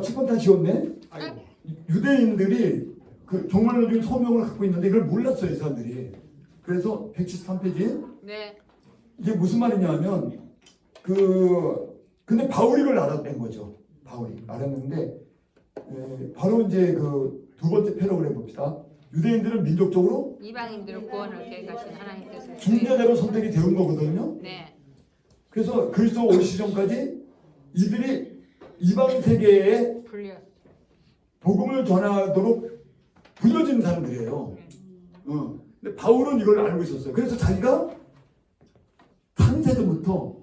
칠번 다 지웠네. 아이고. 유대인들이 그 종말론적인 소명을 갖고 있는데 이걸 몰랐어요, 이 사람들이. 그래서 173페이지. 네. 이게 무슨 말이냐면 근데 바울이 이걸 알았던 거죠. 바울이 알았는데 바로 이제 그 두 번째 패러그램 봅시다. 유대인들은 민족적으로 이방인들의 구원을 계획하신 하나님 뜻을 중재자로 선택이 되는 거거든요. 네. 그래서 그리스도 오시기 전까지 이들이 이방 세계에 불려. 복음을 전하도록 불려진 사람들이에요. 근데 바울은 이걸 알고 있었어요. 그래서 자기가 창세전부터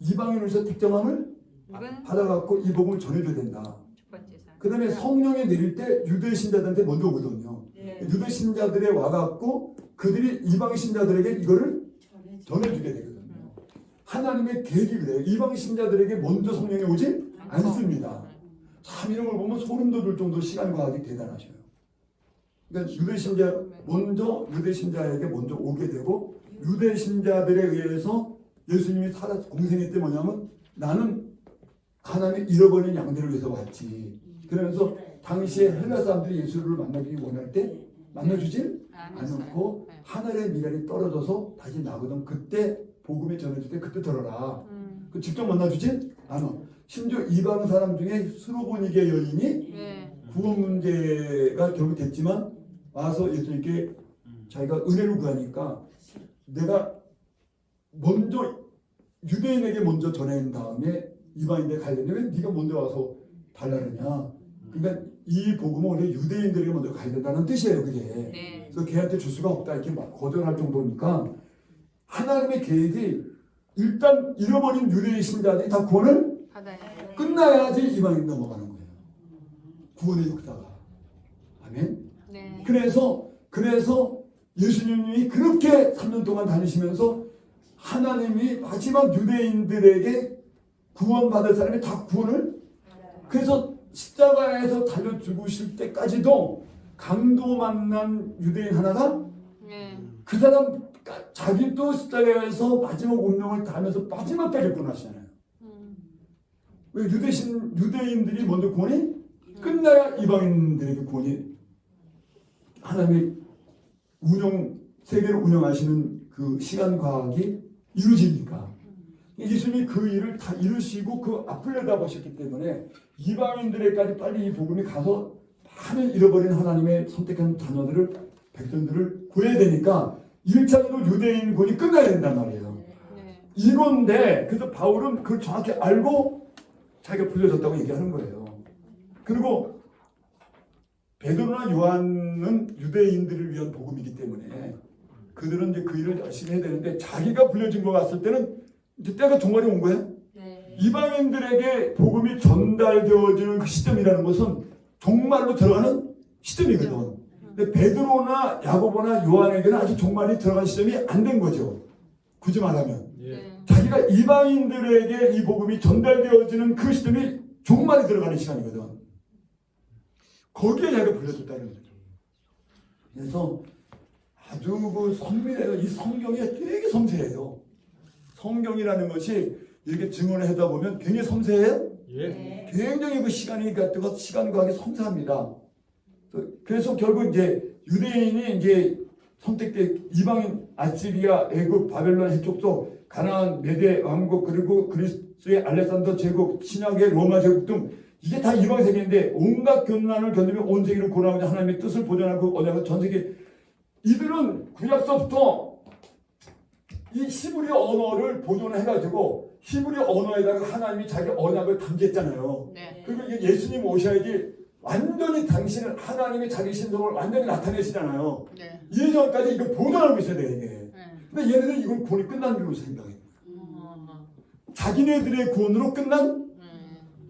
이방인으로서 특정함을 이건 받아갖고 이 복음을 전해줘야 된다. 첫 번째 사람. 그 다음에 성령이 내릴 때 유대 신자들한테 먼저 오거든요. 유대 신자들에 와갖고 그들이 이방 신자들에게 이거를 전해주게 되거든요. 하나님의 계획이 그래요. 이방 신자들에게 먼저 성령이 오지 않습니다. 참 이런 걸 보면 소름 돋을 정도로 시간 과학이 대단하셔요. 그러니까 유대 신자에게 먼저 오게 되고 유대 신자들에 의해서 예수님이 공생의 때 뭐냐면 나는 하나님의 잃어버린 양들을 위해서 왔지. 그러면서 당시에 헬라 사람들이 예수를 만나기 원할 때 만나주질 않았고 하늘의 미랄이 떨어져서 다시 나거든. 그때 복음이 전해질 때 그때 들어라. 그 직접 만나주질 않아. 심지어 이방 사람 중에 수로보니게 여인이 구원 문제가 결국 됐지만 와서 예수님께 자기가 은혜를 구하니까 내가 먼저 유대인에게 먼저 전한 다음에 이방인에게 가야 되는데 왜 네가 먼저 와서 달라느냐. 그러니까 이 복음은 원래 유대인들에게 먼저 가야 된다는 뜻이에요. 그게. 네. 그래서 걔한테 줄 수가 없다 이렇게 막 거절할 정도니까 하나님의 계획이 일단 잃어버린 유대인 신자들이 다 구원을 받아야 끝나야지 이방인 넘어가는 거예요. 구원의 역사가. 아멘. 네. 그래서 예수님이 그렇게 3년 동안 다니시면서 하나님이 마지막 유대인들에게 구원받을 사람이 다 구원을 그래서 십자가에서 달려 죽으실 때까지도 강도 만난 유대인 하나가 그 사람 자기도 십자가에서 마지막 운명을 다하면서 마지막까지 구원하시잖아요. 왜 유대인들이 먼저 구원이 끝나야 이방인들에게 구원이 하나님의 세계를 운영하시는 그 시간 과학이 이루어지니까 예수님이 그 일을 다 이루시고 그 앞을 내다보셨기 때문에 이방인들에게까지 빨리 이 복음이 가서 많은 잃어버린 하나님의 선택한 자녀들을 백성들을 구해야 되니까 1차적으로 유대인 구원이 끝나야 된단 말이에요. 이건데 그래서 바울은 그걸 정확히 알고 자기가 불려졌다고 얘기하는 거예요. 그리고 베드로나 요한은 유대인들을 위한 복음이기 때문에 그들은 이제 그 일을 열심히 해야 되는데 자기가 불려진 것 같을 때는 이제 때가 종말이 온 거예요. 이방인들에게 복음이 전달되어지는 그 시점이라는 것은 종말로 들어가는 시점이거든. 근데 베드로나 야고보나 요한에게는 아직 종말이 들어간 시점이 안 된 거죠. 굳이 말하면. 자기가 이방인들에게 이 복음이 전달되어지는 그 시점이 종말이 들어가는 시간이거든. 거기에 자기가 불려졌다는 거죠. 그래서 아주 그 선밀해요. 이 성경이 되게 섬세해요. 성경이라는 것이 이렇게 증언을 하다 보면 굉장히 섬세해요. 예. 굉장히 그 시간 과학이 섬세합니다. 그래서 결국 이제 유대인이 이제 선택돼 이방인 아시리아, 애굽, 바벨론 해족도 가나안, 메대 왕국 그리고 그리스의 알렉산더 제국, 신약의 로마 제국 등 이게 다 이방 세계인데 온갖 교난을 견디며 온 세계를 구원하고자 하나님의 뜻을 보존하고 언약을 전 세계 이들은 구약서부터 이 히브리 언어를 보존해가지고 히브리 언어에다가 하나님이 자기 언약을 담겼잖아요. 그리고 이게 예수님 오셔야지 완전히 당신은 하나님의 자기 신성을 완전히 나타내시잖아요. 예전까지 이거 보존하고 있어야 돼 이게. 근데 얘네들은 이걸 구원이 끝난 줄로 생각해요. 자기네들의 구원으로 끝난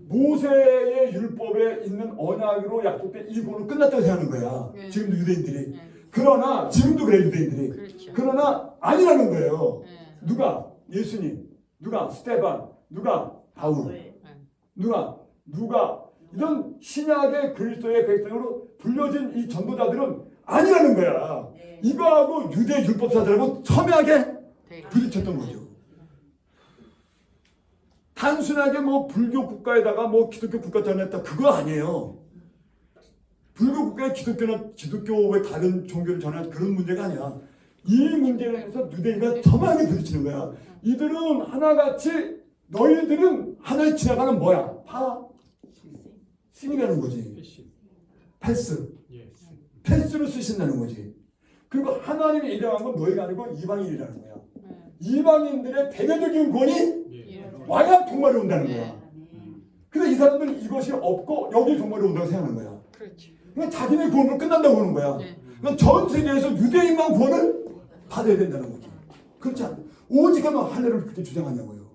모세의 율법에 있는 언약으로 약속된 이 구원은 끝났다고 생각하는 거야. 지금도 유대인들이. 그러나 지금도 그래 유대인들이. 그렇죠. 그러나 아니라는 거예요. 누가? 예수님. 누가? 스테반. 누가? 바울. 누가? 이런 신약의 그리스도의 백성으로 불려진 이 전도자들은 아니라는 거야. 이거하고 유대 율법사들하고 첨예하게 부딪혔던 거죠. 단순하게 뭐 불교 국가에다가 뭐 기독교 국가 전했다 그거 아니에요. 불교 국가에 기독교나 기독교의 다른 종교를 전한 그런 문제가 아니야. 이 문제에 대해서 유대인과 정확하게 부딪히는 거야. 이들은 하나같이 너희들은 하나에 지나가는 뭐야? 신이라는 거지. 패스. 패스로 쓰신다는 거지. 그리고 하나님이 일어난 건 너희가 아니고 이방인이라는 거야. 이방인들의 대대적인 권이 와야 종말이 온다는 거야. 근데 이 사람들은 이것이 없고 여기 종말이 온다고 생각하는 거야. 그러니까 자기네 구원은 끝난다고 하는 거야. 그러니까 전 세계에서 유대인만 구원을 받아야 된다는 거지. 그렇지 않아. 오직 하면 할례를 그렇게 주장하냐고요.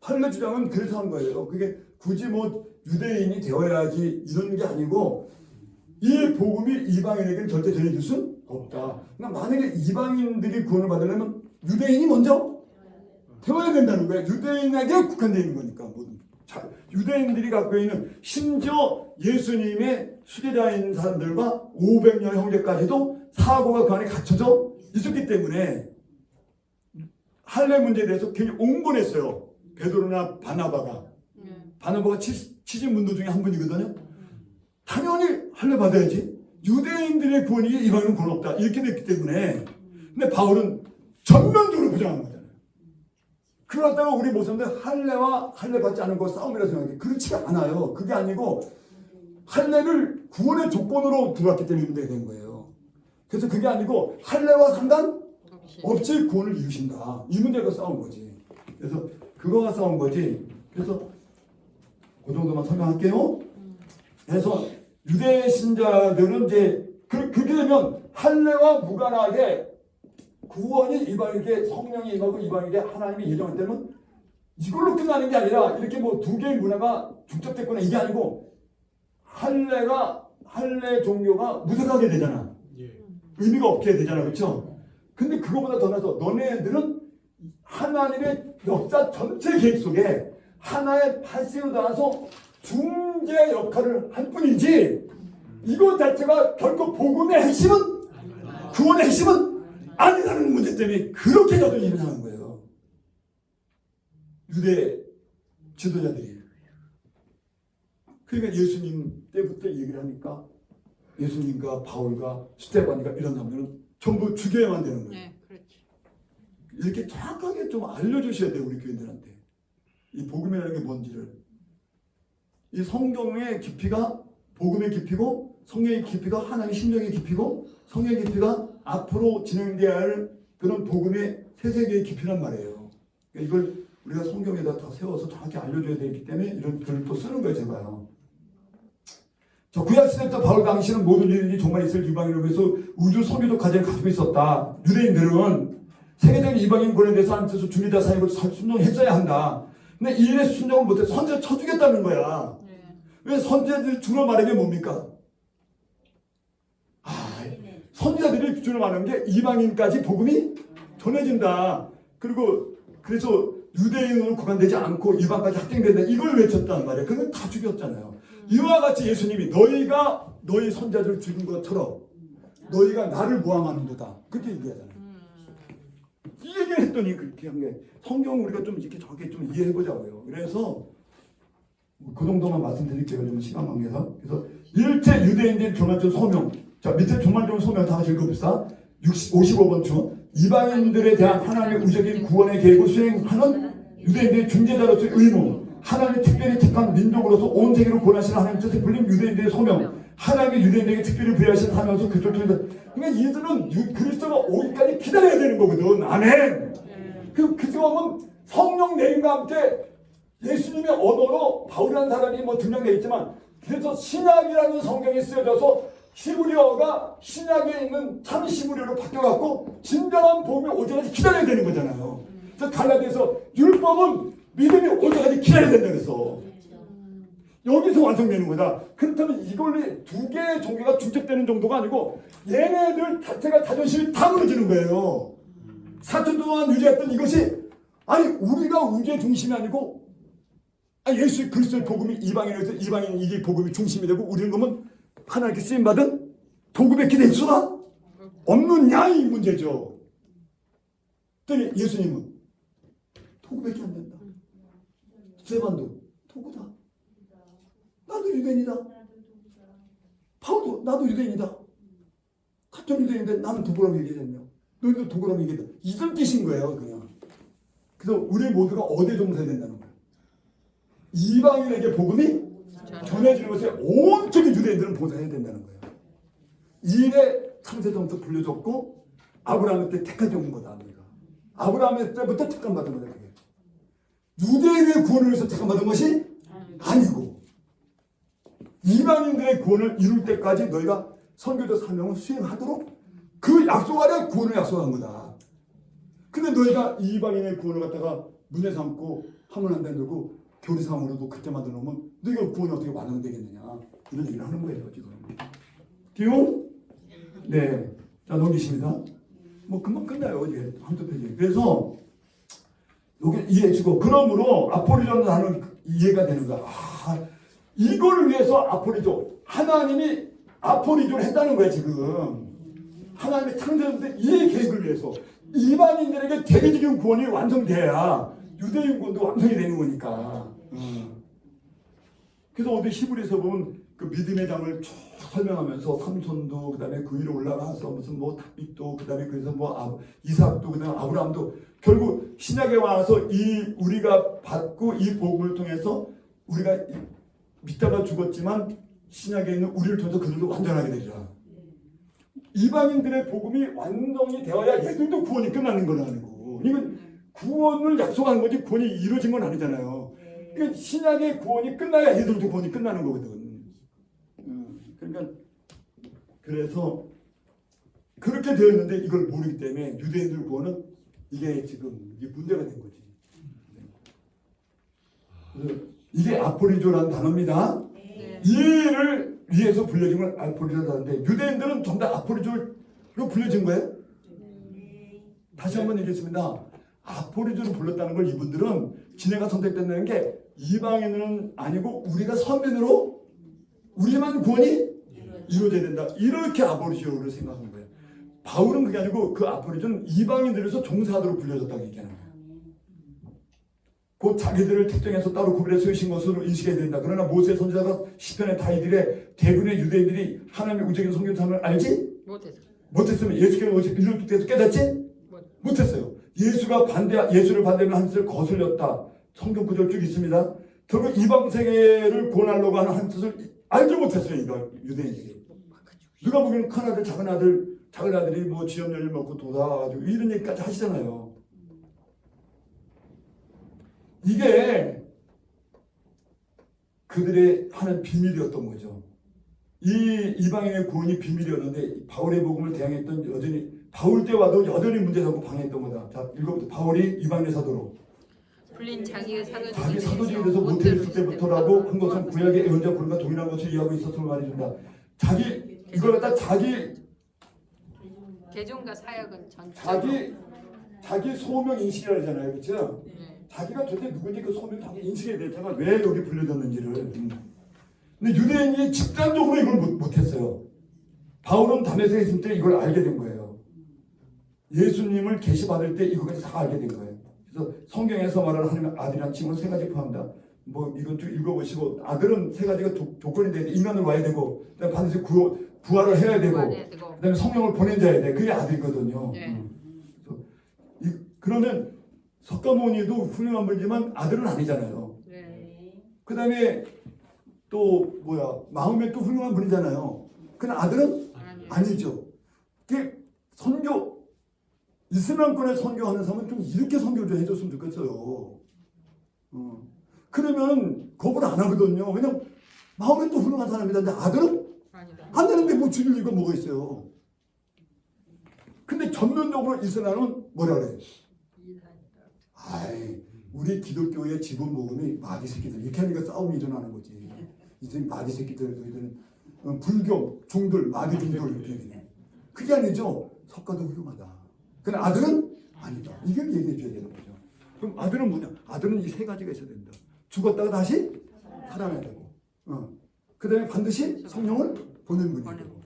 할례 주장은 그래서 한 거예요. 그게 굳이 뭐 유대인이 되어야지 이런 게 아니고 이 복음이 이방인에게는 절대 전해질 수 없다. 그러니까 만약에 이방인들이 구원을 받으려면 유대인이 먼저 되어야 된다는 거야. 유대인에게 국한되어 있는 거니까. 모든. 자, 유대인들이 갖고 있는 심지어 예수님의 수제자인 사람들과 500여 형제까지도 사고가 그 안에 갖춰져 있었기 때문에 할례 문제에 대해서 굉장히 온건했어요. 베드로나 바나바가. 바나바가 70문도 중에 한 분이거든요. 당연히 할례 받아야지. 유대인들의 구원이 이방인은 구원 없다. 이렇게 됐기 때문에. 근데 바울은 전면적으로 부정한 거잖아요. 그렇다고 우리 목사님들 할례와 할례 받지 않은 거 싸움이라고 생각해. 그렇지 않아요. 그게 아니고 할례를 구원의 조건으로 들어왔기 때문에 문제가 된 거예요. 그래서 그게 아니고 할례와 상관없이 구원을 이루신다. 이 문제가 싸운 거지. 그래서 그거가 싸운 거지. 그래서 그 정도만 설명할게요. 그래서 유대 신자들은 이제 그렇게 되면 할례와 무관하게 구원이 이방에게 성령이 임하고 이방에게 하나님이 예정할 때는 이걸로 끝나는 게 아니라 이렇게 뭐 두 개의 문화가 중첩됐거나 이게 아니고 할례 종교가 무색하게 되잖아. 의미가 없게 되잖아. 그렇죠? 근데 그거보다 더 나서 너네들은 하나님의 역사 전체 계획 속에 하나의 파시로 나와서 중재 역할을 할 뿐이지 이것 자체가 결코 복음의 핵심은 구원의 핵심은 아니라는 문제 때문에 그렇게 자존심이 상한 거예요. 유대 지도자들이. 그러니까 예수님 때부터 얘기를 하니까 예수님과 바울과 스테반이가 이런 사람들은 전부 죽여야만 되는 거예요. 이렇게 정확하게 좀 알려주셔야 돼요. 우리 교인들한테. 이 복음이라는 게 뭔지를. 이 성경의 깊이가 복음의 깊이고 성령의 깊이가 하나님의 심정의 깊이고 성령의 깊이가 앞으로 진행돼야 할 그런 복음의 세세계의 깊이란 말이에요. 그러니까 이걸 우리가 성경에다 다 세워서 정확히 알려줘야 되기 때문에 이런 글을 또 쓰는 거예요. 제가요. 저 구약시대부터 바울 당시는 모든 일이 정말 있을 이방인을 위해서 우주 소비도 과제를 가지고 있었다. 유대인들은 세계적인 이방인 권에 대해서 하나님께서 중리자 사역을 순종했어야 한다. 근데 이 일에 순종을 못해 선지자 쳐주겠다는 거야. 왜 선지자들이 주로 말하는 게 뭡니까? 선지자들이 주로 말하는 게 이방인까지 복음이 전해진다. 그리고 그래서 유대인으로 구간되지 않고 이방까지 확정된다. 이걸 외쳤단 말이에요. 그건 다 죽였잖아요. 이와 같이 예수님이 너희가 너희 선지자들을 죽인 것처럼 너희가 나를 모함하는도다. 그렇게 얘기하잖아요. 이 얘기를 했더니 그렇게 한 게 성경 우리가 좀 이렇게 저렇게 좀 이해해보자고요. 그래서 그 정도만 말씀드릴게요. 좀 시간 관계상. 그래서 일체 유대인들의 종말적 소명. 자, 밑에 종말적 소명 다 같이 읽어봅시다. 55번 중 이방인들에 대한 하나님의 우주적인 구원의 계획을 수행하는 유대인들의 중재자로서의 의무, 하나님의 특별히 택한 민족으로서 온 세계를 구원하시는 하나님 뜻에 불린 유대인들의 소명, 하나님의 유대인들에게 특별히 부여하신 하면서 그들을 통해서. 그러니까 이들은 그리스도가 오기까지 기다려야 되는 거거든. 아멘. 그 경험은 성령 내림과 함께 예수님의 언어로 바울이라는 사람이 뭐 등장되어 있지만 그래서 신약이라는 성경이 쓰여져서 히브리어가 신약에 있는 참 히브리어로 바뀌어갖고 진정한 복음이 올 때까지 기다려야 되는 거잖아요. 그래서 갈라디아서 율법은 믿음이 올 때까지 기다려야 된다 그래서 여기서 완성되는 거다. 그렇다면 이걸 두 개의 종교가 중첩되는 정도가 아니고 얘네들 자체가 자존심이 다 무너지는 거예요. 4천 동안 유지했던 이것이 아니 우리가 우주의 중심이 아니고 예수 그리스도의 복음이 이방인에서 이방인 이게 복음이 중심이 되고 우리는 그러면 하나님께 쓰임받은 도급의 기대일 수가 없느냐 이 문제죠. 그랬더니 예수님은 도급밖에 안 된다. 스테반도 도구다. 나도 유대인이다. 바울도 나도 유대인이다. 같은 유대인인데 나는 도구라고 얘기했냐. 너희도 도구라고 얘기했다. 이런 뜻인 거예요, 그냥. 그래서 우리 모두가 어디에 종사해야 된다는 거예요. 이방인에게 복음이 전해지는 것에 온전히 유대인들은 보장해야 된다는 거예요. 이 일에 창세전부터 불려졌고 아브라함 때 택하지 온 거다. 우리가. 아브라함 때부터 택함받은 거다. 그게. 유대인의 구원을 위해서 택함받은 것이 아니고 이방인들의 구원을 이룰 때까지 너희가 선교적 사명을 수행하도록 그 약속 아래 구원을 약속한 거다. 근데 너희가 이방인의 구원을 갖다가 문제 삼고 하면 안 된다고 교리상으로도 그때 만들어 놓으면 너희가 구원이 어떻게 완성되겠느냐 이런 얘기를 하는 거예요 지금. 기용? 네. 자 넘기십니다. 뭐 금방 끝나요 이게 한두 페이지. 그래서 이게 이해해주고 그러므로 아포리존을 하는 이해가 되는 거야. 아, 이걸 위해서 아포리존 하나님이 아포리존을 했다는 거야 지금. 하나님의 창조者이 계획을 위해서 이방인들에게 대대적인 구원이 완성돼야 유대인 구원도 완성이 되는 거니까. 그래서 어디 히브리서 보면 그 믿음의 장을 쭉 설명하면서 삼손도 그다음에 그 위로 올라가서 무슨 뭐 다윗도 그다음에 그래서 뭐 이삭도 그다음에 아브라함도 결국 신약에 와서 이 우리가 받고 이 복음을 통해서 우리가 믿다가 죽었지만 신약에 있는 우리를 통해서 그들도 완전하게 되리라. 이방인들의 복음이 완성이 되어야 얘들도 구원이 끝나는 거라는 거고. 이건 구원을 약속한 거지 구원이 이루어진 건 아니잖아요. 그러니까 신약의 구원이 끝나야 얘들도 구원이 끝나는 거거든. 그러니까 그래서 그렇게 되어 있는데 이걸 모르기 때문에 유대인들 구원은 이게 지금 이게 문제가 된 거지. 그래서 이게 아포리조라는 단어입니다. 이 일을 위해서 불려진 걸 아포리조라는데 유대인들은 전부 다 아포리조로 불려진 거예요. 다시 한번 얘기했습니다. 아포리조로 불렀다는 걸 이분들은 지네가 선택된다는 게 이방인은 아니고 우리가 선민으로 우리만 구원이 이루어져야 된다. 이렇게 아포리조를 생각한 거예요. 바울은 그게 아니고 그 아포리조는 이방인들에서 종사하도록 불려졌다고 얘기하는 거예요. 곧 자기들을 특정해서 따로 구별해 세우신 것으로 인식해야 된다. 그러나 모세 선지자가 시편에 다 이르되 대부분의 유대인들이 하나님의 우적인 성경을 알지? 못했으면 예수께서 오직 인류 때에서 깨닫지? 못했어요. 예수를 반대하는 한 뜻을 거슬렸다. 성경 구절 쭉 있습니다. 결국 이방 세계를 구원하려고 하는 한 뜻을 알지 못했어요. 이거 유대인들이. 누가 보기에는 큰 아들, 작은 아들이 뭐 지엄열을 먹고 돋아가지고 이런 얘기까지 하시잖아요. 이게 그들의 하는 비밀이었던 거죠. 이 이방인의 구원이 비밀이었는데 바울의 복음을 대항했던 여전히 바울 때 와도 여전히 문제 삼고 방해했던 거다. 자, 읽어보세요. 바울이 이방인의 사도로 불린 자기의 자기 사도직에 대해서 못했을 때부터라고 한 것은 구약의 예언자 부름과 동일한 것을 이해하고 있었음을 말해준다. 이걸 갖다 자기 개종과 사역은 전적으로 자기 소명 인식이라 하잖아요. 그렇죠? 자기가 도대체 누군지 그 소명 자기 인식에 대해 제가 왜 여기 불려졌는지를. 근데 유대인이 집단적으로 이걸 못했어요. 바울은 다메섹에 있을 때 이걸 알게 된 거예요. 예수님을 계시받을 때 이거까지 다 알게 된 거예요. 그래서 성경에서 말하는 하나님의 아들이라는 칭호는 세 가지 포함한다. 뭐 이건 좀 읽어보시고 아들은 세 가지가 조건이 돼야 돼. 인간으로 와야 되고 그다음에 반드시 부활을 해야 되고 그다음에 성령을 보낸 자야 돼. 그게 아들이거든요. 그러면 석가모니도 훌륭한 분이지만 아들은 아니잖아요. 그다음에 또 마음에 또 훌륭한 분이잖아요. 그러나 아들은 아니죠. 그 선교 이슬람권에 선교하는 사람은 좀 이렇게 선교를 좀 해줬으면 좋겠어요. 그러면 겁을 안 하거든요. 왜냐면 마음에 또 훌륭한 사람이다. 근데 아들은 안 되는데 뭐 죽일 이유가 뭐가 있어요. 근데 전면적으로 이슬람은 뭐라 그래? 우리 기독교의 지분 모금이 마귀 새끼들 이렇게 하니까 싸움이 일어나는 거지. 이제 마귀 새끼들 너희들은 불교 중들 마귀 중들 이렇게 되네. 그게 아니죠. 석가도 훌륭하다. 그러나 아들은 아니다. 이걸 얘기해 줘야 되는 거죠. 그럼 아들은 뭐냐? 아들은 이 세 가지가 있어야 된다. 죽었다가 다시 살아나야 되고, 그 다음에 반드시 성령을 보낸 분이 되고.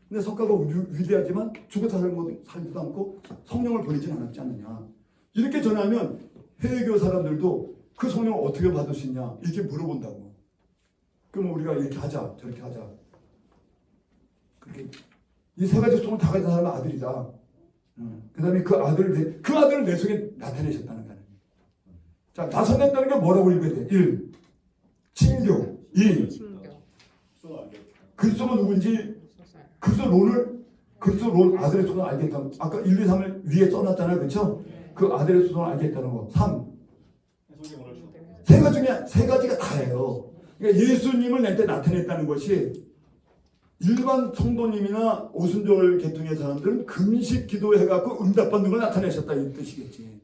근데 석가가 위대하지만 죽어서 살지도 않고 성령을 보내진 않았지 않느냐. 이렇게 전하면 해외교 사람들도 그 성령을 어떻게 받을 수 있냐 이렇게 물어본다고. 그럼 우리가 이렇게 하자 저렇게 하자. 그렇게 이 세 가지 속을 다 가진 사람은 아들이다. 그 다음에 그 아들을 내 속에 나타내셨다는 거예요. 자, 나타냈다는 게 뭐라고 읽어야 돼? 1. 친교. 2. 신경 그리스도가 누군지 그리스도 론 아들의 소원을 알겠다는 거. 아까 1, 2, 3을 위에 써놨잖아요. 그렇죠? 그 아들의 소원을 알겠다는 거. 3. 세 가지가 다예요. 그러니까 예수님을 낼 때 나타냈다는 것이 일반 성도님이나 오순절 계통의 사람들은 금식 기도해갖고 응답받는 걸 나타내셨다 이 뜻이겠지.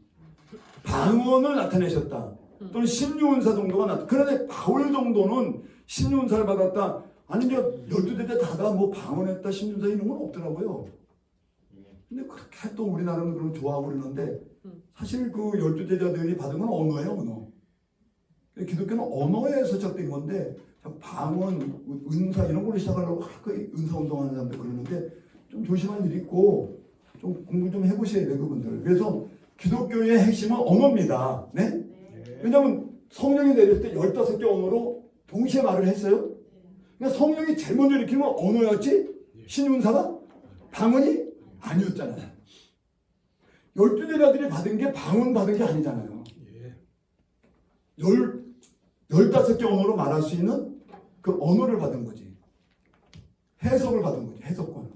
방언을 나타내셨다. 또는 신유은사 정도가 나타. 그런데 바울 정도는 신유은사를 받았다. 아니 이제 12제자 다가 뭐 방언했다 신유은사 이런 건 없더라고요. 근데 그렇게 또 우리나라는 그런 좋아하고 그러는데 사실 그 12제자들이 받은 건 언어예요, 언어. 기독교는 언어에서 시작된 건데 방언, 은사 이런 걸로 시작하려고 그 은사 운동하는 사람들 그러는데 좀 조심할 일이 있고 좀 공부 좀 해보셔야 돼요, 그분들. 그래서 기독교의 핵심은 언어입니다. 네? 왜냐하면 성령이 내릴 때 15개 언어로 동시에 말을 했어요. 그러니까 성령이 제일 먼저 일으키면 언어였지 신윤사가 방언이 아니었잖아요. 12제자들이 받은 게 방언 받은 게 아니잖아요. 15개 언어로 말할 수 있는 그 언어를 받은 거지. 해석을 받은 거지. 해석권.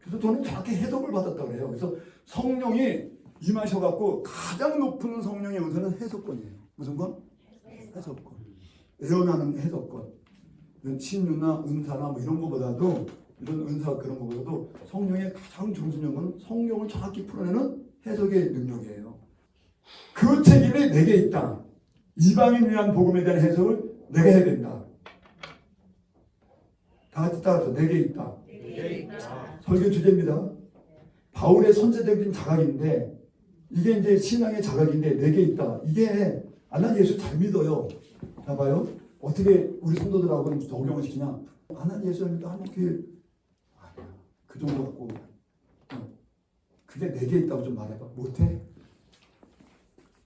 그래서 저는 정확히 해석을 받았다고 그래요. 그래서 성령이 임하셔갖고 가장 높은 성령의 은사는 해석권이에요. 무슨 건? 해석권. 예언하는 해석권. 신유나 은사나 뭐 이런 거보다도 이런 은사 그런 거보다도 성령의 가장 중심적인 건 성경을 정확히 풀어내는 해석의 능력이에요. 그 책임이 내게 있다. 이방인 위한 복음에 대한 해석을 내가 해야 된다. 다 같이 따라서 내게 있다. 설교 주제입니다. 바울의 선제적인 자각인데 이게 이제 신앙의 자각인데 내게 있다. 이게 난 예수 잘 믿어요. 자 봐요. 어떻게 우리 성도들하고는 적용을 시키냐. 난 예수를 믿어. 그 정도 갖고 그게 내게 있다고 좀 말해봐. 못해?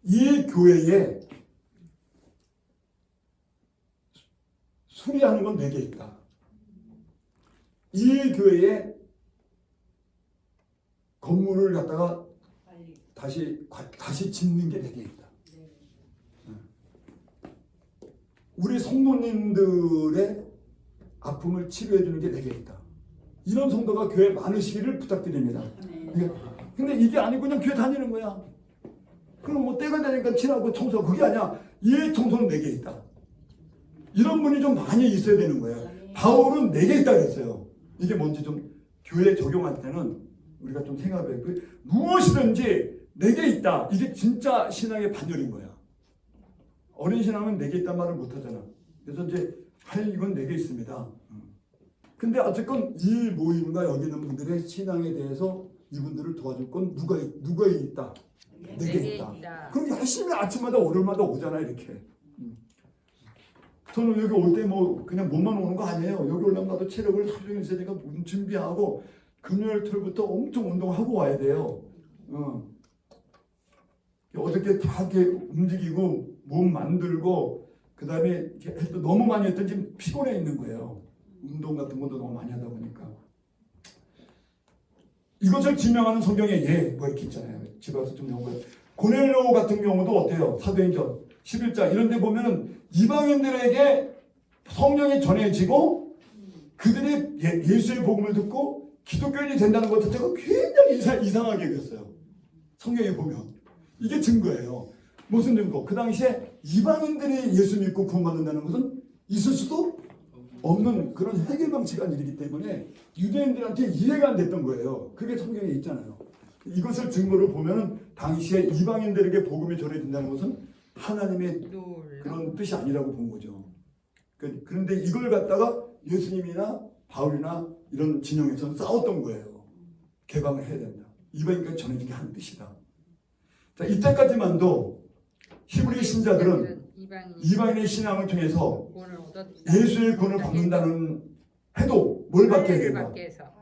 이 교회에 수리하는 건 내게 있다. 이 교회에 건물을 갖다가 다시 짓는 게 내게 있다. 우리 성도님들의 아픔을 치료해 주는 게 내게 있다. 이런 성도가 교회에 많으시기를 부탁드립니다. 근데 이게 아니고 그냥 교회 다니는 거야. 그럼 뭐 때가 되니까 칠하고 청소하고 그게 아니야. 이 청소는 내게 있다. 이런 분이 좀 많이 있어야 되는 거예요. 바울은 내게 있다 그랬어요. 이게 뭔지 좀 교회에 적용할 때는 우리가 좀 생각해야 돼. 무엇이든지 내게 있다. 이게 진짜 신앙의 반열인 거야. 어린 신앙은 내게 있단 말을 못 하잖아. 그래서 이제 이건 내게 있습니다. 근데 어쨌건 이 모임과 여기 있는 분들의 신앙에 대해서 이분들을 도와줄 건 누가 있다. 내게 있다. 그럼 열심히 아침마다 월요일마다 오잖아 이렇게. 저는 여기 올 때 뭐 그냥 몸만 오는 거 아니에요. 여기 올라면 나도 체력을 하루 종일 있으니까 준비하고 금요일 털부터 엄청 운동하고 와야 돼요. 어저께 다 이렇게 움직이고 몸 만들고 그 다음에 너무 많이 했더니 지금 피곤해 있는 거예요. 운동 같은 것도 너무 많이 하다 보니까. 이것을 증명하는 성경의 예, 뭐 이렇게 있잖아요. 집에 와서 좀 연구해. 고넬료 같은 경우도 어때요? 사도행전 11장 이런 데 보면은 이방인들에게 성령이 전해지고 그들이 예수의 복음을 듣고 기독교인이 된다는 것 자체가 굉장히 이상하게 됐어요. 성경에 보면. 이게 증거예요. 무슨 증거? 그 당시에 이방인들이 예수 믿고 구원받는다는 것은 있을 수도 없는 그런 해결방치한 일이기 때문에 유대인들한테 이해가 안 됐던 거예요. 그게 성경에 있잖아요. 이것을 증거로 보면 당시에 이방인들에게 복음이 전해진다는 것은 하나님의 그런 뜻이 아니라고 본 거죠. 그런데 이걸 갖다가 예수님이나 바울이나 이런 진영에서는 싸웠던 거예요. 개방을 해야 된다. 이방인까지 전해진 게 한 뜻이다. 자, 이때까지만도 히브리 신자들은 이방인의 신앙을 통해서 예수의 구원을 받는다는 해도 뭘 받게 된다.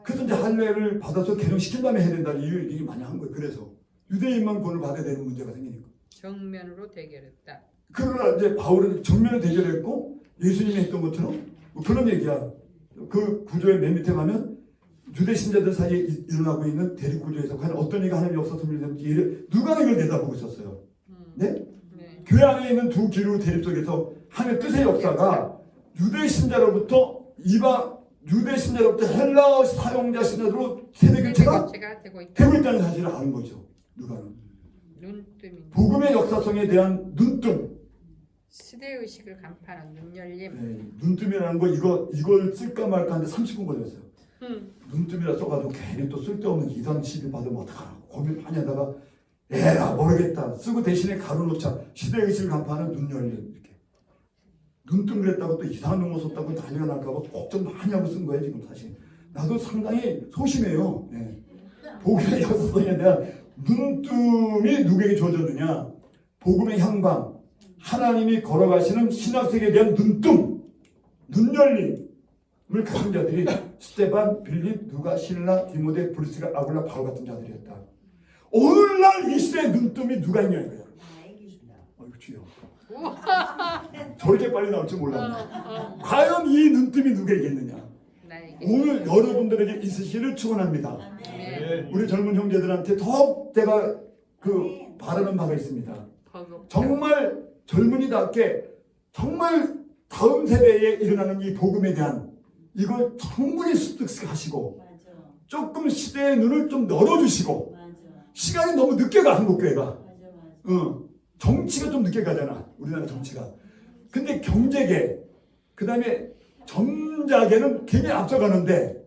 그래서 이제 할례를 받아서 개종시킨 다음에 해야 된다. 이 얘기 많이 한 거예요. 그래서 유대인만 구원을 받아야 되는 문제가 생기니까. 정면으로 대결했다. 그러나 이제 바울은 정면에 대결했고 예수님이 했던 것처럼 뭐 그런 얘기야. 그 구조의 맨 밑에 가면 유대 신자들 사이에 일어나고 있는 대립 구조에서 과연 어떤 이가 하나님의 역사 소멸이 되는지 누가 이걸 내다보고 있었어요. 네? 네. 교회 안에 있는 두 기류 대립 속에서 하나님의 뜻의 역사가 유대 신자로부터 유대 신자로부터 헬라 사용자 신자로 세대 교체가 되고 되고 있다는 사실을 아는 거죠. 누가는 눈뜸이 복음의 역사성에 대한 눈뜸. 시대 의식을 간파하는 눈 열림. 네, 눈뜸이라는 거 이걸 쓸까 말까 하는데 30분 걸렸어요. 눈뜸이라 써가지고 괜히 또 쓸데없는 이상 시비 받으면 어떡하나 고민 많이 하다가 에라 모르겠다 쓰고 대신에 가로놓자 시대 의식을 간파하는 눈 열림 이렇게 눈뜸 그랬다고 또 이상한 용어 썼다고 난리가 날까봐 걱정 많이 하고 쓴 거예요 지금 사실. 나도 상당히 소심해요. 네. 복음의 역사성에 대한 눈뜸이 누구에게 주어졌느냐? 복음의 향방, 하나님이 걸어가시는 신학세계에 대한 눈뜸, 눈열림을 가진 자들이 스테반, 빌립, 누가, 실라, 디모데, 브루스가, 아굴라, 바울 같은 자들이었다. 오늘날 이 시대의 눈뜸이 누가 있냐 이거야. 아이고 주여. 저렇게 빨리 나올 줄 몰랐네. 과연 이 눈뜸이 누구에게 있느냐? 오늘 여러분들에게 있으시기를 축원합니다. 우리 젊은 형제들한테 더욱 제가 바라는 바가 있습니다. 정말 젊은이답게 정말 다음 세대에 일어나는 이 복음에 대한 이걸 충분히 습득하시고 조금 시대의 눈을 좀 열어주시고 시간이 너무 늦게 가 한국교회가 정치가 좀 늦게 가잖아 우리나라 정치가. 근데 경제계 그 다음에 전자계는 굉장히 앞서가는데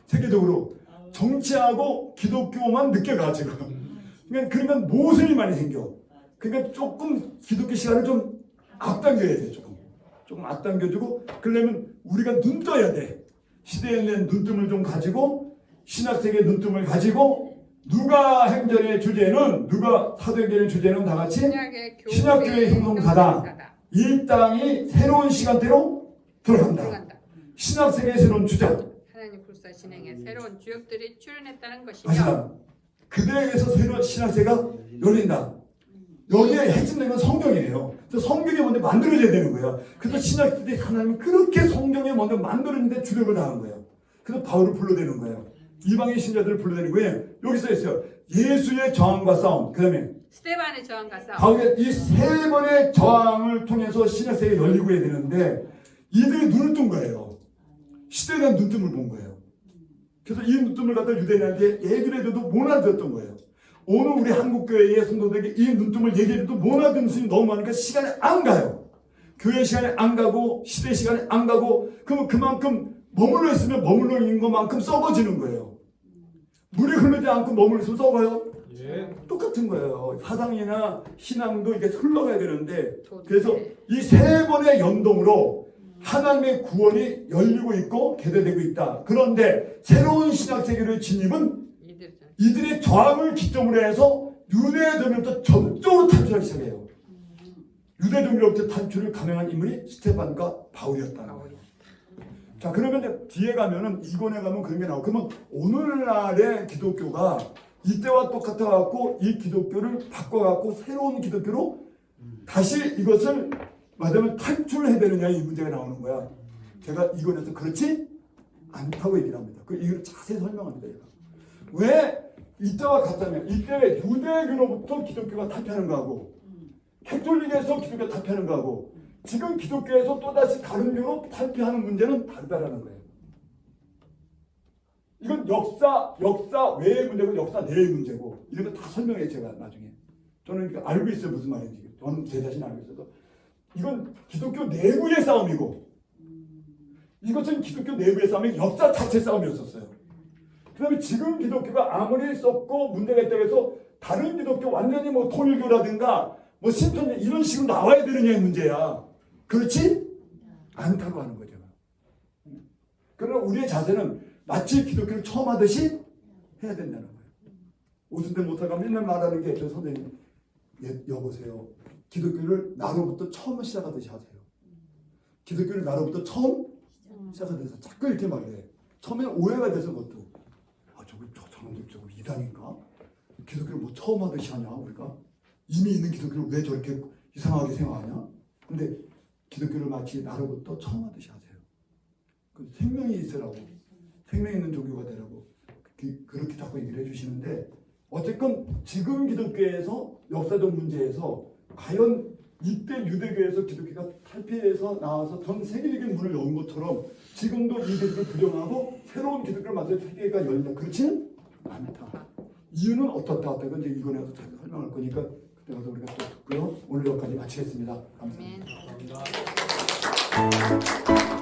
세계적으로 정치하고 기독교만 늦게 가 지금. 그러니까 모순이 많이 생겨. 그러니까 조금 기독교 시간을 좀 앞당겨야 돼. 조금 앞당겨주고 그러려면 우리가 눈 떠야 돼. 시대에 대한 눈뜸을 좀 가지고 신학세계의 눈뜸을 가지고 누가 행전의 주제는 누가 사도행전의 주제는 다 같이 신학교의 형성사다. 이 땅이 새로운 시간대로 들어간다. 신학세계의 새로운 주장. 하나님 불사 진행에 새로운 주역들이 출현했다는 것이죠. 맞아. 그들에게서 새로운 신학세가 열린다. 여기에 핵심된 건 성경이에요. 성경이 먼저 만들어져야 되는 거예요. 그래서 신학시대 하나님은 그렇게 성경에 먼저 만들었는데 주력을 다한 거예요. 그래서 바울을 불러대는 거예요. 이방인 신자들을 불러대는 거예요. 여기 써 있어요. 예수의 저항과 싸움. 그 다음에 스데반의 저항과 싸움. 바울의 이 세 번의 저항을 통해서 신학세계가 열리고 해야 되는데 이들이 눈을 뜬 거예요. 시대에 대한 눈뜸을 본 거예요. 그래서 이 눈뜸을 갖다 유대인한테 얘기를 해줘도 못 알아듣었던 거예요. 오늘 우리 한국교회의 성도들에게 이 눈뜸을 얘기해도 못 알아듣는 수준이 너무 많으니까 시간이 안 가요. 교회 시간에 안 가고 시대 시간에 안 가고 그러면 그만큼 머물러 있으면 머물러 있는 것만큼 썩어지는 거예요. 물이 흐르지 않고 머물러 있으면 썩어요? 예. 똑같은 거예요. 사상이나 신앙도 이게 흘러가야 되는데 그래서 이 세 번의 연동으로 하나님의 구원이 열리고 있고 개대되고 있다. 그런데 새로운 신학세계의 진입은 이들의 저항을 기점으로 해서 유대인으로부터 전적으로 탈출하기 시작해요. 유대인으로부터 탈출을 감행한 인물이 스테반과 바울이었다는 거예요. 자, 그러면 이제 뒤에 가면은 이권에 가면 그런 게 나오고 그러면 오늘날의 기독교가 이때와 똑같아갖고 이 기독교를 바꿔갖고 새로운 기독교로 다시 이것을 말하자면 탈출해야 되느냐 이 문제가 나오는 거야. 제가 이권에서 그렇지 않다고 얘기를 합니다. 그 이유를 자세히 설명합니다. 제가. 왜 이때와 같다면 이때 유대교로부터 기독교가 탈피하는 거하고 캐톨릭에서 기독교가 탈피하는 거하고 지금 기독교에서 또다시 다른 교로 탈피하는 문제는 다르다라는 거예요. 이건 역사 외의 문제고 역사 내의 문제고 이런 거 다 설명해 제가 나중에. 저는 알고 있어요 무슨 말인지. 저는 제 자신 알고 있어서 이건 기독교 내부의 싸움이고 이것은 기독교 내부의 싸움이 역사 자체 싸움이었었어요. 그 다음에 지금 기독교가 아무리 썩고 문제가 있다고 해서 다른 기독교 완전히 뭐 통일교라든가 뭐 신천지 이런 식으로 나와야 되느냐의 문제야. 그렇지? 않다고 하는 거죠. 그러나 우리의 자세는 마치 기독교를 처음 하듯이 해야 된다는 거예요. 오순대 못하가 맨날 말하는 게 저 선생님 여보세요. 기독교를 나로부터 처음 시작하듯이 하세요. 기독교를 나로부터 처음 시작하듯이 자꾸 이렇게 말해. 처음에는 오해가 돼서 그것도 저놈들 저거 이단인가? 기독교를 뭐 처음 하듯이 하냐 우리가? 이미 있는 기독교를 왜 저렇게 이상하게 생각하냐? 근데 기독교를 마치 나로부터 처음 하듯이 하세요. 그 생명이 있으라고, 생명 있는 종교가 되라고 그렇게 자꾸 얘기를 해주시는데, 어쨌건 지금 기독교에서 역사적 문제에서 과연 이때 유대교에서 기독교가 탈피해서 나와서 전 세계적인 문을 연 것처럼 지금도 이 기독교를 부정하고 새로운 기독교를 만들어 세계가 열린다, 그렇지는 않다. 이유는 어떻다. 이건 이제 이번에 가서 잘 설명할 거니까 그때 가서 우리가 또 듣고요. 오늘 여기까지 마치겠습니다. 감사합니다. 아멘.